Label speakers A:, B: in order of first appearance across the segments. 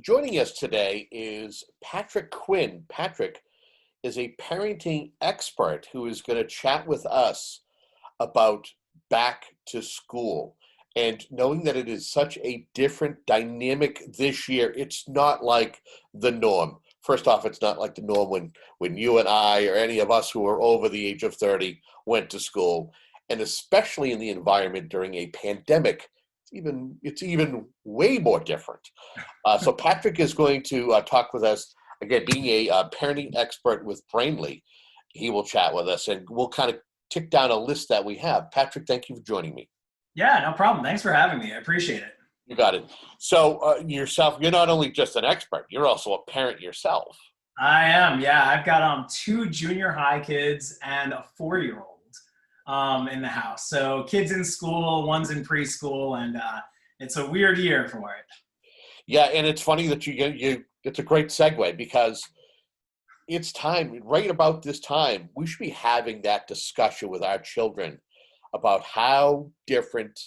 A: Joining us today is Patrick Quinn. Patrick is a parenting expert who is going to chat with us about back to school. And knowing that it is such a different dynamic this year, it's not like the norm. First off, it's not like the norm when you and I or any of us who are over the age of 30 went to school. And especially in the environment during a pandemic, it's even way more different. So Patrick is going to talk with us, again, being a parenting expert with Brainly. He will chat with us and we'll kind of tick down a list that we have. Patrick, thank you for joining me.
B: Yeah, no problem. Thanks for having me. I appreciate it.
A: You got it. So yourself, you're not only just an expert, you're also a parent yourself.
B: I am. Yeah, I've got two junior high kids and a 4-year-old in the house. So kids in school, one's in preschool, and it's a weird year for it.
A: Yeah, and it's funny that it's a great segue because it's time, right about this time, we should be having that discussion with our children about how different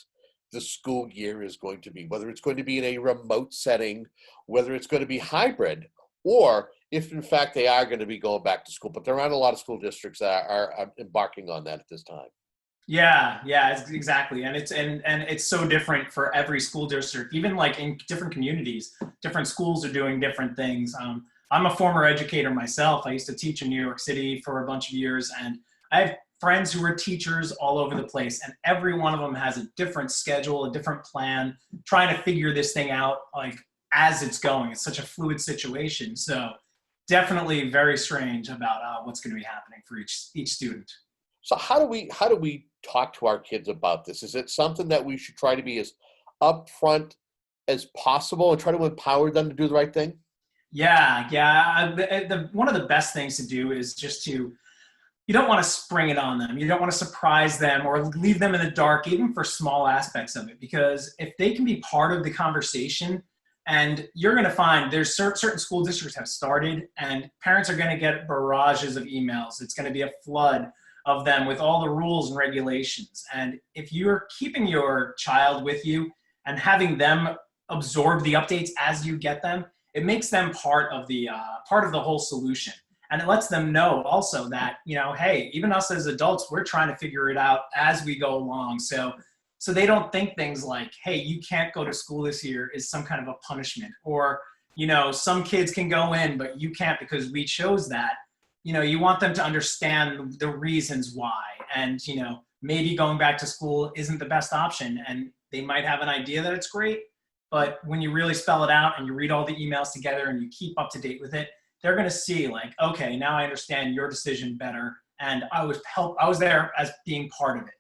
A: the school year is going to be, whether it's going to be in a remote setting, whether it's going to be hybrid, or if in fact they are going to be going back to school. But there aren't a lot of school districts that are embarking on that at this time.
B: Yeah, exactly. And it's so different for every school district, even like in different communities, different schools are doing different things. I'm a former educator myself. I used to teach in New York City for a bunch of years, and I have friends who are teachers all over the place, and every one of them has a different schedule, a different plan, trying to figure this thing out like as it's going. It's such a fluid situation. So definitely very strange about what's going to be happening for each student.
A: So how do we talk to our kids about this? Is it something that we should try to be as upfront as possible and try to empower them to do the right thing?
B: Yeah. One of the best things to do is just you don't want to spring it on them. You don't want to surprise them or leave them in the dark, even for small aspects of it, because if they can be part of the conversation, and you're going to find there's certain school districts have started, and parents are going to get barrages of emails. It's going to be a flood of them with all the rules and regulations. And if you're keeping your child with you and having them absorb the updates as you get them, it makes them part of the whole solution. And it lets them know also that, hey, even us as adults, we're trying to figure it out as we go along. So they don't think things like, hey, you can't go to school this year is some kind of a punishment, or, some kids can go in, but you can't because we chose that. You want them to understand the reasons why, and, maybe going back to school isn't the best option, and they might have an idea that it's great, but when you really spell it out and you read all the emails together and you keep up to date with it, they're going to see like, okay, now I understand your decision better, and I was there as being part of it.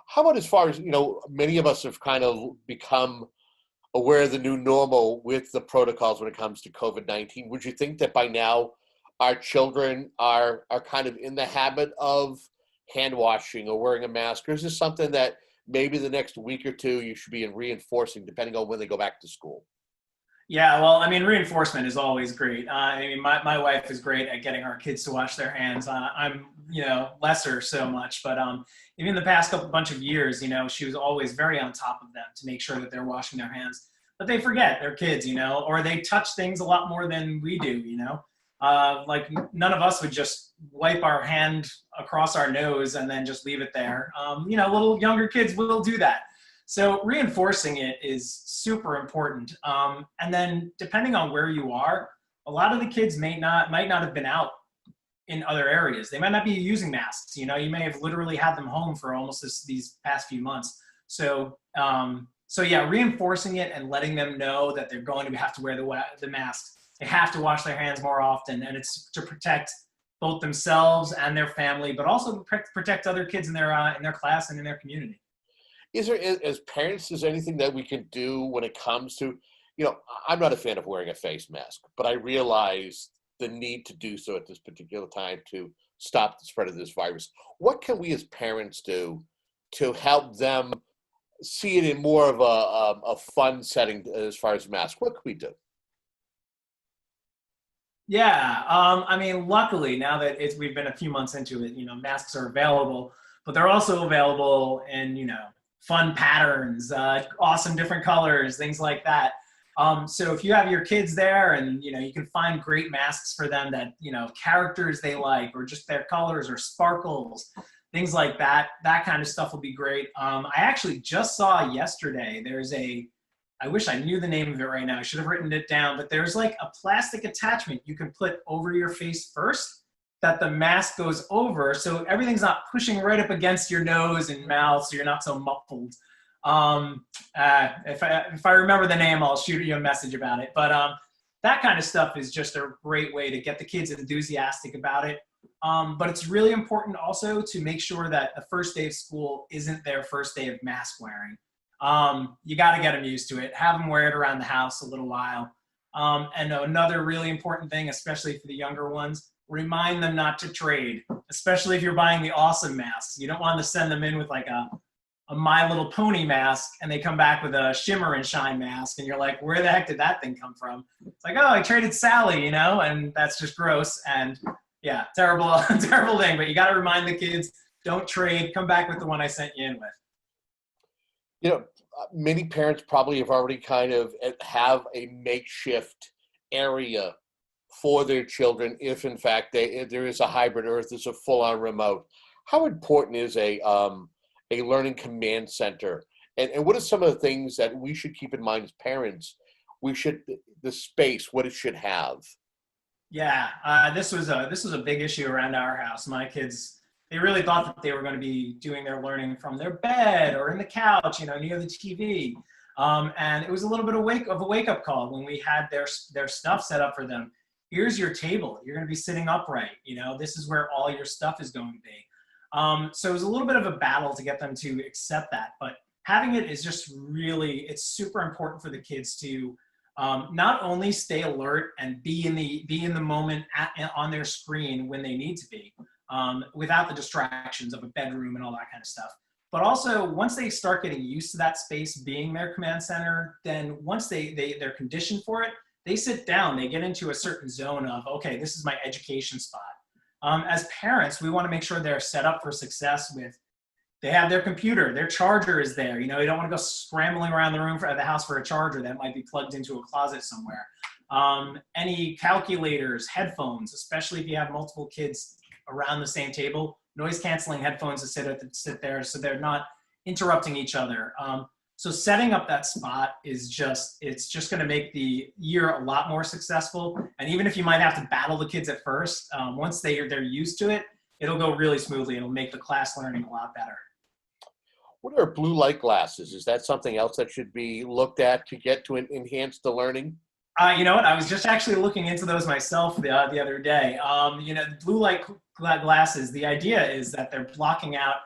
A: How about as far as, many of us have kind of become aware of the new normal with the protocols when it comes to COVID-19. Would you think that by now our children are kind of in the habit of hand washing or wearing a mask? Or is this something that maybe the next week or two you should be reinforcing depending on when they go back to school?
B: Yeah, well, reinforcement is always great. My wife is great at getting our kids to wash their hands. I'm, lesser so much, but even the past bunch of years, she was always very on top of them to make sure that they're washing their hands. But they forget, they're kids, or they touch things a lot more than we do, like none of us would just wipe our hand across our nose and then just leave it there. Little younger kids will do that. So reinforcing it is super important. And then depending on where you are, a lot of the kids might not have been out in other areas. They might not be using masks. You may have literally had them home for almost these past few months. So yeah, reinforcing it and letting them know that they're going to have to wear the masks. They have to wash their hands more often, and it's to protect both themselves and their family, but also protect other kids in their class and in their community.
A: Is there, as parents, is there anything that we can do when it comes to, I'm not a fan of wearing a face mask, but I realize the need to do so at this particular time to stop the spread of this virus. What can we as parents do to help them see it in more of a fun setting as far as masks? What can we do?
B: Yeah, luckily now that we've been a few months into it, masks are available, but they're also available in, fun patterns, awesome different colors, things like that. So if you have your kids there and, you can find great masks for them that, characters they like, or just their colors or sparkles, things like that, that kind of stuff will be great. I actually just saw yesterday, I wish I knew the name of it right now. I should have written it down, but there's like a plastic attachment you can put over your face first that the mask goes over, so everything's not pushing right up against your nose and mouth, so you're not so muffled. If I remember the name, I'll shoot you a message about it. But that kind of stuff is just a great way to get the kids enthusiastic about it. But it's really important also to make sure that the first day of school isn't their first day of mask wearing. You got to get them used to it. Have them wear it around the house a little while. And another really important thing, especially for the younger ones, remind them not to trade, especially if you're buying the awesome masks. You don't want to send them in with like a My Little Pony mask and they come back with a Shimmer and Shine mask and you're like, where the heck did that thing come from? It's like, oh, I traded Sally, and that's just gross. And yeah, terrible, terrible thing. But you got to remind the kids, don't trade, come back with the one I sent you in with.
A: Many parents probably have already kind of have a makeshift area for their children if in fact there is a hybrid or if there's a full-on remote. How important is a learning command center, and what are some of the things that we should keep in mind as parents? The space, what it should have.
B: Yeah, this was a big issue around our house. My kids, they really thought that they were going to be doing their learning from their bed or in the couch, near the TV. And it was a little bit of a wake-up call when we had their stuff set up for them. Here's your table. You're going to be sitting upright. This is where all your stuff is going to be. So it was a little bit of a battle to get them to accept that. But having it is just really, it's super important for the kids to not only stay alert and be in the moment on their screen when they need to be, without the distractions of a bedroom and all that kind of stuff. But also, once they start getting used to that space being their command center, then once they're conditioned for it, they sit down, they get into a certain zone of, okay, this is my education spot. As parents, we want to make sure they're set up for success with, they have their computer, their charger is there. You don't want to go scrambling around the house for a charger that might be plugged into a closet somewhere. Any calculators, headphones, especially if you have multiple kids around the same table, noise canceling headphones to sit there so they're not interrupting each other. So setting up that spot it's just going to make the year a lot more successful. And even if you might have to battle the kids at first, once they're used to it, it'll go really smoothly. It'll make the class learning a lot better.
A: What are blue light glasses? Is that something else that should be looked at to get to enhance the learning?
B: You know what? I was just actually looking into those myself the other day. The blue light glasses, the idea is that they're blocking out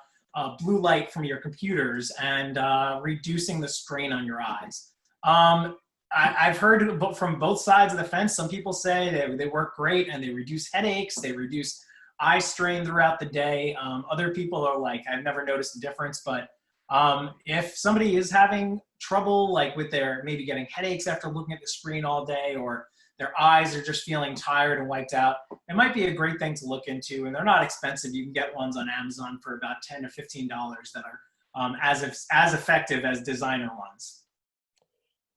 B: blue light from your computers and reducing the strain on your eyes. I've heard from both sides of the fence. Some people say they work great and they reduce headaches, they reduce eye strain throughout the day. Other people are like, I've never noticed a difference, but if somebody is having trouble, like with their maybe getting headaches after looking at the screen all day, or their eyes are just feeling tired and wiped out, it might be a great thing to look into. And they're not expensive. You can get ones on Amazon for about $10 or $15 that are as effective as designer ones.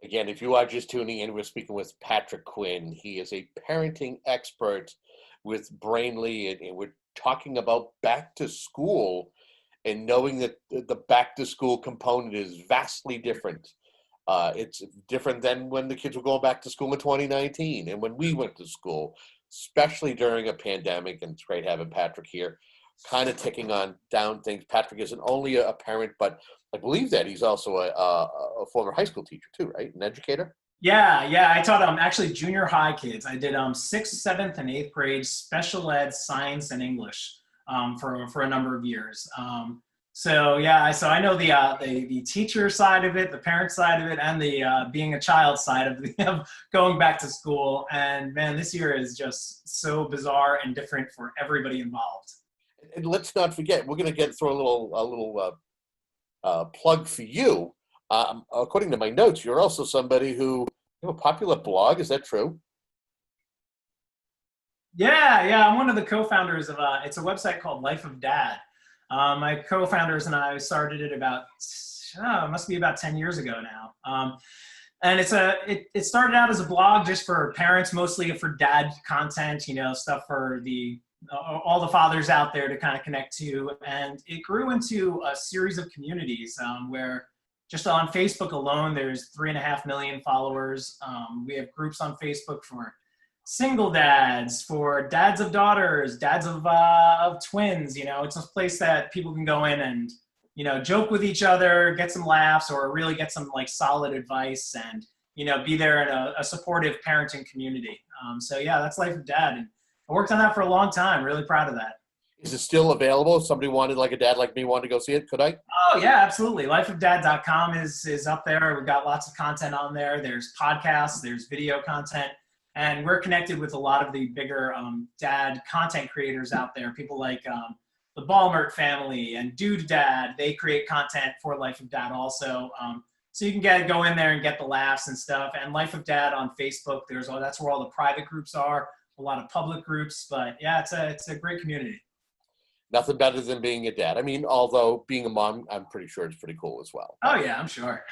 A: Again, if you are just tuning in, we're speaking with Patrick Quinn. He is a parenting expert with Brainly, and we're talking about back to school and knowing that the back to school component is vastly different. It's different than when the kids were going back to school in 2019 and when we went to school, especially during a pandemic. And it's great having Patrick here, kind of taking on down things. Patrick isn't only a parent, but I believe that he's also a former high school teacher too, right? An educator?
B: Yeah. I taught actually junior high kids. I did 6th, 7th, and 8th grade special ed, science, and English for a number of years. So I know the teacher side of it, the parent side of it, and the being a child side of going back to school. And man, this year is just so bizarre and different for everybody involved.
A: And let's not forget, we're going to throw a little plug for you. According to my notes, you're also somebody who you have a popular blog. Is that true?
B: Yeah. I'm one of the co-founders of it's a website called Life of Dad. My co-founders and I started it it must be about 10 years ago now. And it started out as a blog just for parents, mostly for dad content, stuff for all the fathers out there to kind of connect to. And it grew into a series of communities where just on Facebook alone, there's 3.5 million followers. We have groups on Facebook for single dads, for dads of daughters, dads of twins. It's a place that people can go in and, joke with each other, get some laughs, or really get some like solid advice and, be there in a supportive parenting community. So yeah, that's Life of Dad. And I worked on that for a long time. Really proud of that.
A: Is it still available? If somebody wanted, like a dad like me, wanted to go see it, could I?
B: Oh yeah, absolutely. Lifeofdad.com is up there. We've got lots of content on there. There's podcasts, there's video content, and we're connected with a lot of the bigger dad content creators out there. People like the Ballmert family and Dude Dad. They create content for Life of Dad also. So you can go in there and get the laughs and stuff. And Life of Dad on Facebook, that's where all the private groups are, a lot of public groups. But yeah, it's a great community.
A: Nothing better than being a dad. I mean, although being a mom, I'm pretty sure it's pretty cool as well.
B: Oh yeah, I'm sure.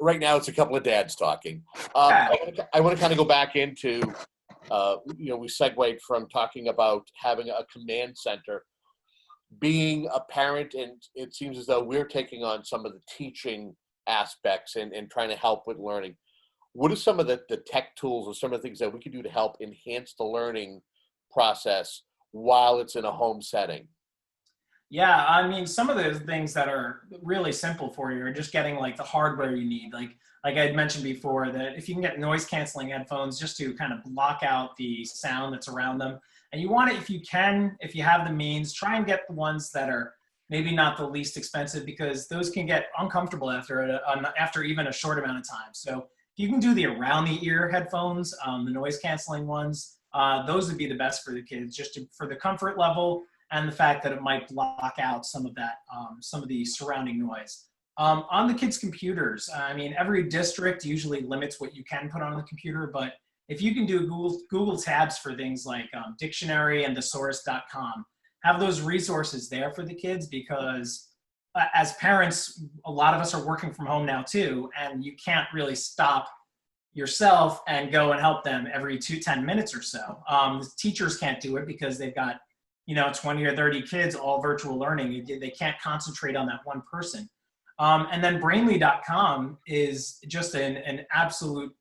A: Right now, it's a couple of dads talking.
B: Yeah.
A: I want to kind of go back into, we segued from talking about having a command center, being a parent, and it seems as though we're taking on some of the teaching aspects and trying to help with learning. What are some of the tech tools or some of the things that we can do to help enhance the learning process while it's in a home setting?
B: Yeah, I mean, some of the things that are really simple for you are just getting like the hardware you need. Like I had mentioned before, that if you can get noise canceling headphones just to kind of block out the sound that's around them. And you want it, if you have the means, try and get the ones that are maybe not the least expensive, because those can get uncomfortable after even a short amount of time. So if you can do the around the ear headphones, the noise canceling ones, those would be the best for the kids, just for the comfort level and the fact that it might block out some of that, some of the surrounding noise. On the kids' computers, I mean, every district usually limits what you can put on the computer, but if you can do Google tabs for things like dictionary and thesaurus.com, have those resources there for the kids, because as parents, a lot of us are working from home now too, and you can't really stop yourself and go and help them every 10 minutes or so. The teachers can't do it because they've got 20 or 30 kids all virtual learning. They can't concentrate on that one person. And then brainly.com is just an absolute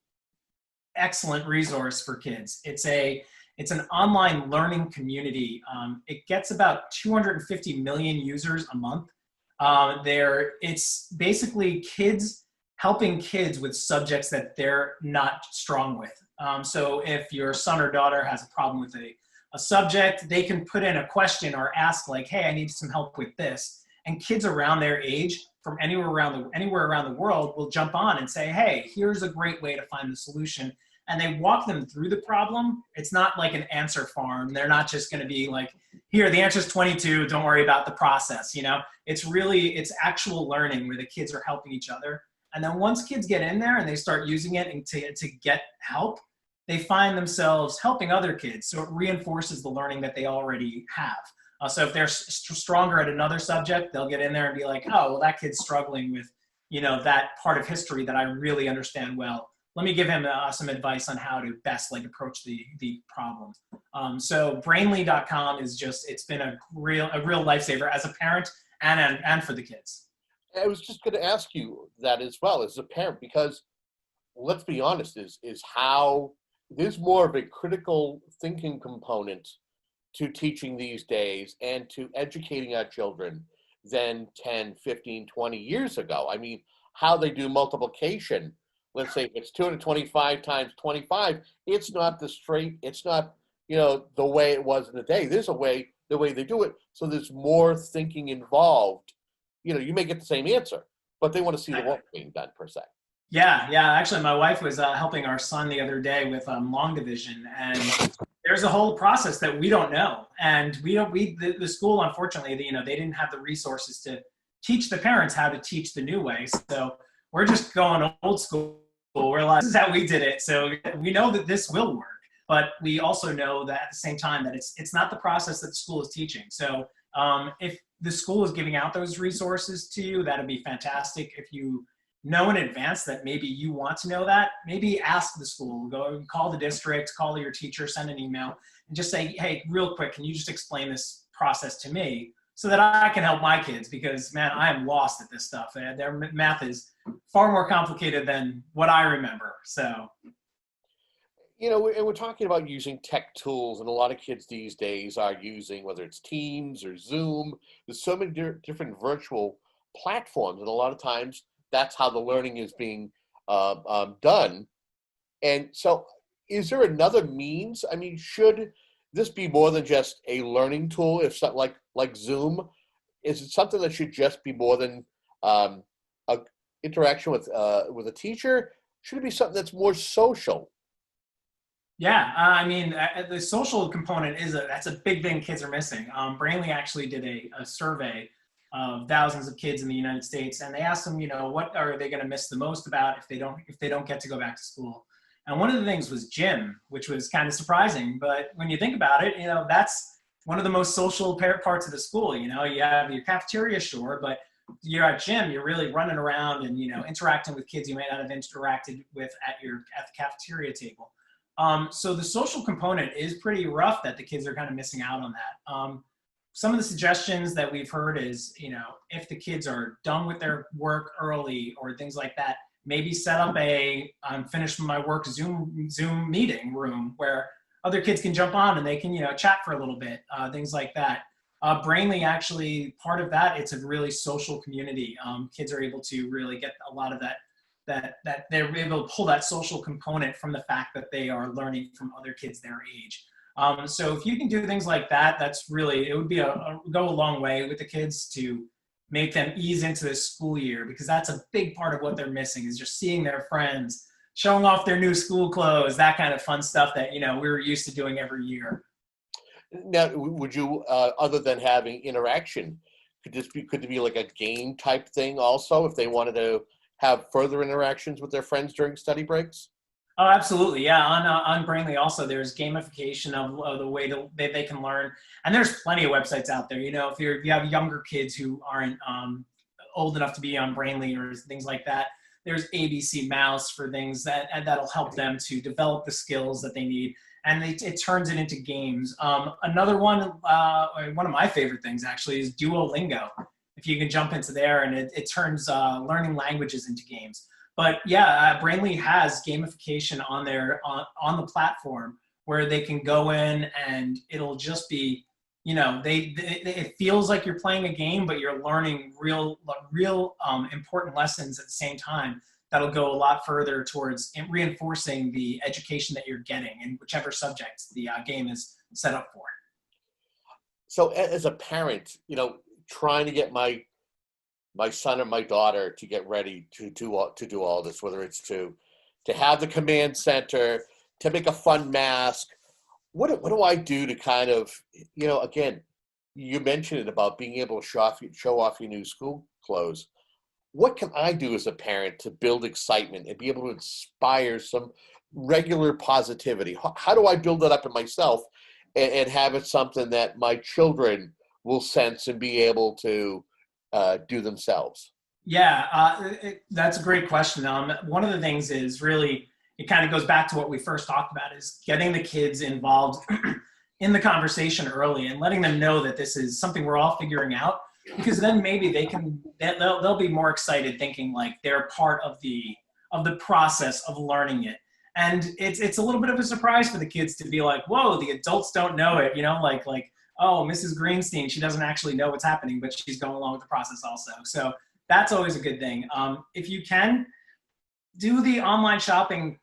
B: excellent resource for kids. It's an online learning community. It gets about 250 million users a month. It's basically kids helping kids with subjects that they're not strong with. So if your son or daughter has a problem with a subject, they can put in a question or ask like, hey, I need some help with this. And kids around their age from anywhere around the world will jump on and say, hey, here's a great way to find the solution. And they walk them through the problem. It's not like an answer farm. They're not just going to be like, here, the answer is 22. Don't worry about the process. It's actual learning where the kids are helping each other. And then once kids get in there and they start using it and to get help, they find themselves helping other kids. So it reinforces the learning that they already have. So if they're stronger at another subject, they'll get in there and be like, oh, well, that kid's struggling with, that part of history that I really understand well. Let me give him some advice on how to best approach the problem. So brainly.com is it's been a real lifesaver as a parent and for the kids.
A: I was just going to ask you that as well as a parent, because let's be honest, is how there's more of a critical thinking component to teaching these days and to educating our children than 10, 15, 20 years ago. I mean, how they do multiplication, let's say if it's 225 times 25, it's not it's not, the way it was in the day. There's the way they do it. So there's more thinking involved. You may get the same answer, but they want to see the work being done per se. Yeah.
B: Actually, my wife was helping our son the other day with long division, and there's a whole process that we don't know. And the school, unfortunately, they didn't have the resources to teach the parents how to teach the new way. So we're just going old school. We're like, this is how we did it. So we know that this will work, but we also know that at the same time that it's not the process that the school is teaching. So if the school is giving out those resources to you, that'd be fantastic. If you know in advance that maybe you want to know that, maybe ask the school, go call the district, call your teacher, send an email, and just say, hey, real quick, can you just explain this process to me so that I can help my kids? Because, man, I am lost at this stuff. Their math is far more complicated than what I remember. So,
A: and we're talking about using tech tools, and a lot of kids these days are using, whether it's Teams or Zoom, there's so many different virtual platforms, and a lot of times that's how the learning is being done. And so, is there another means? I mean, should this be more than just a learning tool? If something like Zoom, is it something that should just be more than a interaction with a teacher? Should it be something that's more social?
B: yeah, I mean, the social component that's a big thing kids are missing. Brainly actually did a survey of thousands of kids in the United States, and they asked them, what are they going to miss the most about if they don't get to go back to school? And one of the things was gym, which was kind of surprising. But when you think about it, that's one of the most social parts of the school. You have your cafeteria, sure, but you're at gym, you're really running around and interacting with kids you might not have interacted with at the cafeteria table. So the social component is pretty rough that the kids are kind of missing out on that. Some of the suggestions that we've heard is, if the kids are done with their work early or things like that, maybe set up I'm finished with my work Zoom meeting room where other kids can jump on and they can, chat for a little bit, things like that. Brainly, actually, part of that, it's a really social community. Kids are able to really get a lot of that they're able to pull that social component from the fact that they are learning from other kids their age. So if you can do things like that, it would go a long way with the kids to make them ease into the school year, because that's a big part of what they're missing is just seeing their friends, showing off their new school clothes, that kind of fun stuff that, we were used to doing every year.
A: Now, would you, other than having interaction, could it be like a game type thing also, if they wanted to have further interactions with their friends during study breaks?
B: Oh, absolutely. Yeah. On Brainly also, there's gamification of the way they can learn. And there's plenty of websites out there. If you have younger kids who aren't old enough to be on Brainly or things like that, there's ABC Mouse for things that'll help them to develop the skills that they need. And it turns it into games. Another one of my favorite things actually is Duolingo. If you can jump into there, and it turns learning languages into games. But yeah, Brainly has gamification on on the platform where they can go in and it'll just be, it feels like you're playing a game, but you're learning real important lessons at the same time. That'll go a lot further towards reinforcing the education that you're getting in whichever subject the game is set up for.
A: So as a parent, trying to get my son or my daughter to get ready to do all this, whether it's to have the command center, to make a fun mask. What do I do to kind of, again, you mentioned it about being able to show off your new school clothes. What can I do as a parent to build excitement and be able to inspire some regular positivity? How do I build it up in myself and have it something that my children will sense and be able to do themselves?
B: Yeah, that's a great question. One of the things is really, it kind of goes back to what we first talked about, is getting the kids involved in the conversation early and letting them know that this is something we're all figuring out, because then maybe they'll be more excited thinking like they're part of the process of learning it. And it's a little bit of a surprise for the kids to be like, whoa, the adults don't know it, like, oh, Mrs. Greenstein, she doesn't actually know what's happening, but she's going along with the process also. So that's always a good thing. If you can, do the online shopping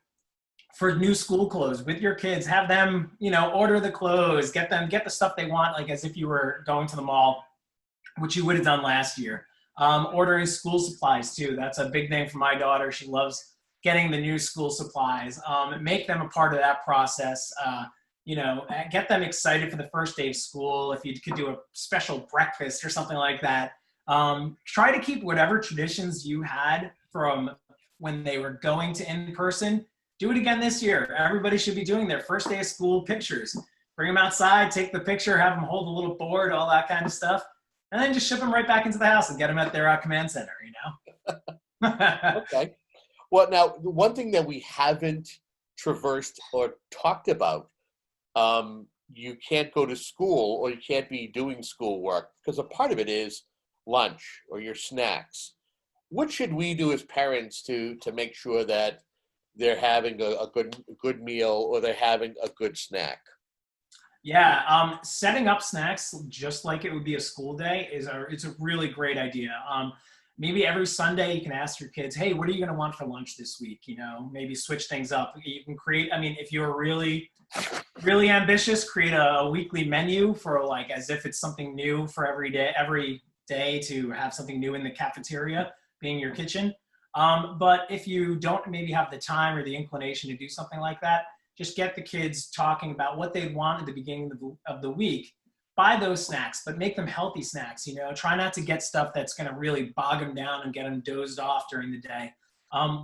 B: for new school clothes with your kids. Have them, order the clothes, get the stuff they want, like as if you were going to the mall, which you would have done last year. Ordering school supplies too. That's a big thing for my daughter. She loves getting the new school supplies. Make them a part of that process. Get them excited for the first day of school. If you could do a special breakfast or something like that. Try to keep whatever traditions you had from when they were going to in-person. Do it again this year. Everybody should be doing their first day of school pictures. Bring them outside, take the picture, have them hold a little board, all that kind of stuff. And then just ship them right back into the house and get them at their command center,
A: Okay. Well, now, one thing that we haven't traversed or talked about, you can't go to school or you can't be doing schoolwork because a part of it is lunch or your snacks. What should we do as parents to make sure that they're having a good meal or they're having a good snack?
B: Yeah, setting up snacks just like it would be a school day it's a really great idea. Maybe every Sunday you can ask your kids, "Hey, what are you going to want for lunch this week?" You know, maybe switch things up. You can create. I mean, if you're really ambitious, create a weekly menu for like as if it's something new for every day to have something new in the cafeteria, being your kitchen. But if you don't maybe have the time or the inclination to do something like that, just get the kids talking about what they want at the beginning of the week. Buy those snacks, but make them healthy snacks. You know, try not to get stuff that's going to really bog them down and get them dozed off during the day.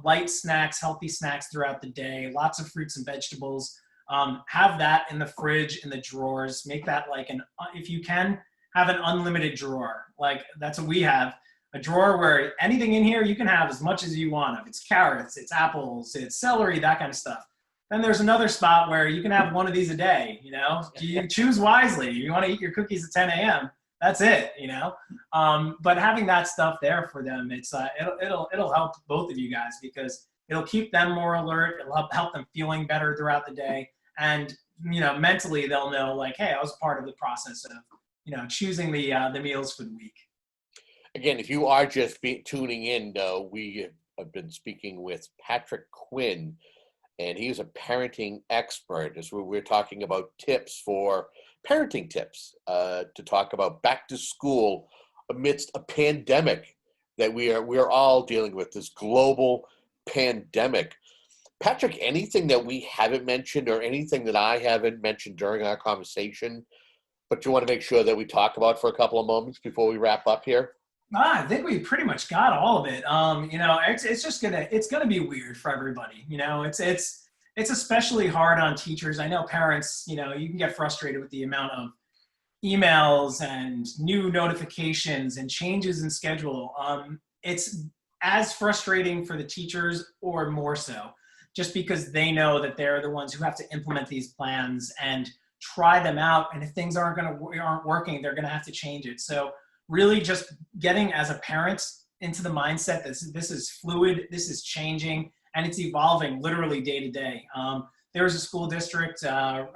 B: Light snacks, healthy snacks throughout the day, lots of fruits and vegetables. Have that in the fridge, in the drawers. Make that like if you can, have an unlimited drawer. Like that's what we have, a drawer where anything in here you can have as much as you want. If it's carrots, it's apples, it's celery, that kind of stuff. Then there's another spot where you can have one of these a day, you know, you choose wisely. You want to eat your cookies at 10 a.m. That's it, you know? But having that stuff there for them, it'll help both of you guys because it'll keep them more alert. It'll help them feeling better throughout the day. And, you know, mentally they'll know like, hey, I was part of the process of, you know, choosing the meals for the week.
A: Again, if you are just tuning in, we have been speaking with Patrick Quinn, and he's a parenting expert. As we're talking about tips for parenting tips to talk about back to school amidst a pandemic that we're all dealing with, this global pandemic. Patrick, anything that we haven't mentioned or anything that I haven't mentioned during our conversation, but you want to make sure that we talk about for a couple of moments before we wrap up here?
B: I think we pretty much got all of it. You know, it's just it's gonna be weird for everybody. You know, it's especially hard on teachers. I know parents. You know, you can get frustrated with the amount of emails and new notifications and changes in schedule. It's as frustrating for the teachers or more so, just because they know that they're the ones who have to implement these plans and try them out. And if things aren't working, they're gonna have to change it. So really just getting as a parent into the mindset that this is fluid, this is changing, and it's evolving literally day to day. There was a school district there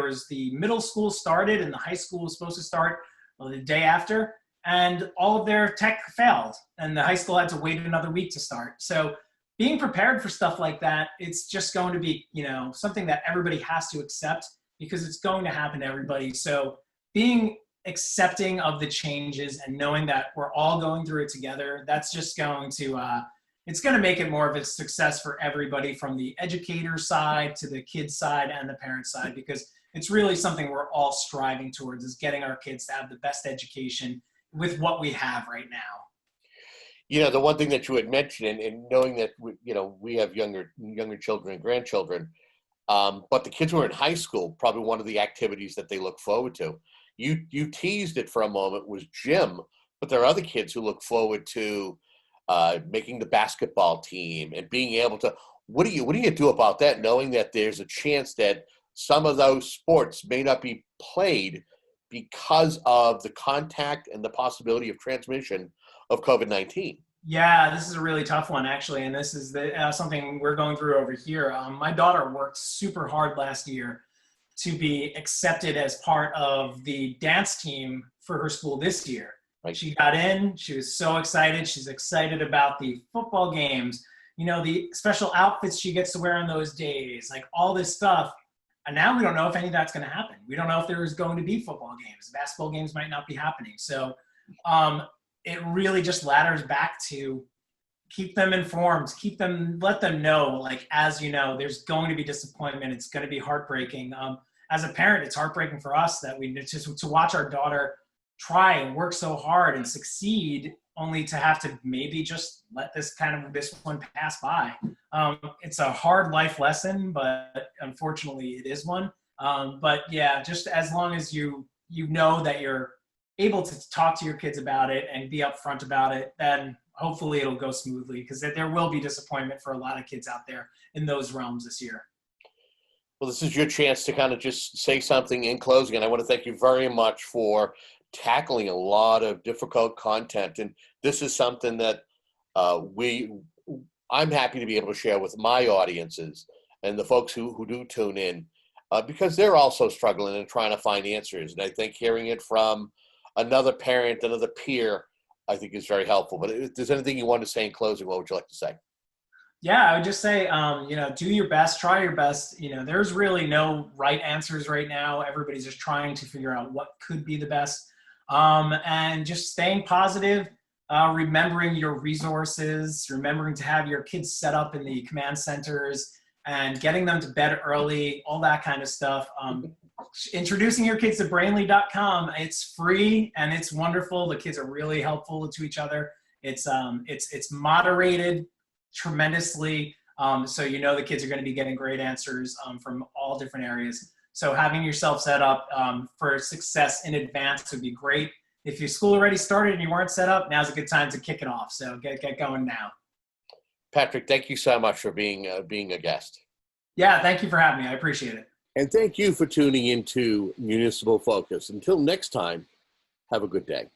B: was the middle school started and the high school was supposed to start the day after, and all of their tech failed, and the high school had to wait another week to start. So being prepared for stuff like that, it's just going to be, you know, something that everybody has to accept because it's going to happen to everybody. So being accepting of the changes and knowing that we're all going through it together, that's just going to it's going to make it more of a success for everybody, from the educator side to the kids side and the parent side, because it's really something we're all striving towards, is getting our kids to have the best education with what we have right now.
A: You know, the one thing that you had mentioned, and knowing that we have younger children and grandchildren, but the kids who are in high school, probably one of the activities that they look forward to. You teased it for a moment, was gym, but there are other kids who look forward to making the basketball team and being able to. What do you do about that, knowing that there's a chance that some of those sports may not be played because of the contact and the possibility of transmission of COVID-19?
B: Yeah, this is a really tough one, actually, and this is something we're going through over here. My daughter worked super hard last year to be accepted as part of the dance team for her school this year.
A: Right.
B: She got in, she was so excited. She's excited about the football games, you know, the special outfits she gets to wear on those days, like all this stuff. And now we don't know if any of that's going to happen. We don't know if there is going to be football games. Basketball games might not be happening. So it really just ladders back to keep them informed, let them know, like, as you know, there's going to be disappointment. It's going to be heartbreaking. As a parent, it's heartbreaking for us that we just to watch our daughter try and work so hard and succeed, only to have to maybe just let this one pass by. It's a hard life lesson, but unfortunately it is one. But yeah, just as long as you know that you're able to talk to your kids about it and be upfront about it, then hopefully it'll go smoothly, because there will be disappointment for a lot of kids out there in those realms this year.
A: Well, this is your chance to kind of just say something in closing, and I want to thank you very much for tackling a lot of difficult content. And this is something that I'm happy to be able to share with my audiences and the folks who do tune in, because they're also struggling and trying to find answers. And I think hearing it from another parent, another peer, I think is very helpful. But if there's anything you want to say in closing, what would you like to say?
B: Yeah, I would just say, do your best, try your best. There's really no right answers right now. Everybody's just trying to figure out what could be the best. And just staying positive, remembering your resources, remembering to have your kids set up in the command centers and getting them to bed early, all that kind of stuff. Introducing your kids to Brainly.com. It's free and it's wonderful. The kids are really helpful to each other. It's moderated tremendously. So the kids are going to be getting great answers from all different areas. So having yourself set up for success in advance would be great. If your school already started and you weren't set up, now's a good time to kick it off. So get going now.
A: Patrick, thank you so much for being a guest.
B: Yeah, thank you for having me. I appreciate it.
A: And thank you for tuning into Municipal Focus. Until next time, have a good day.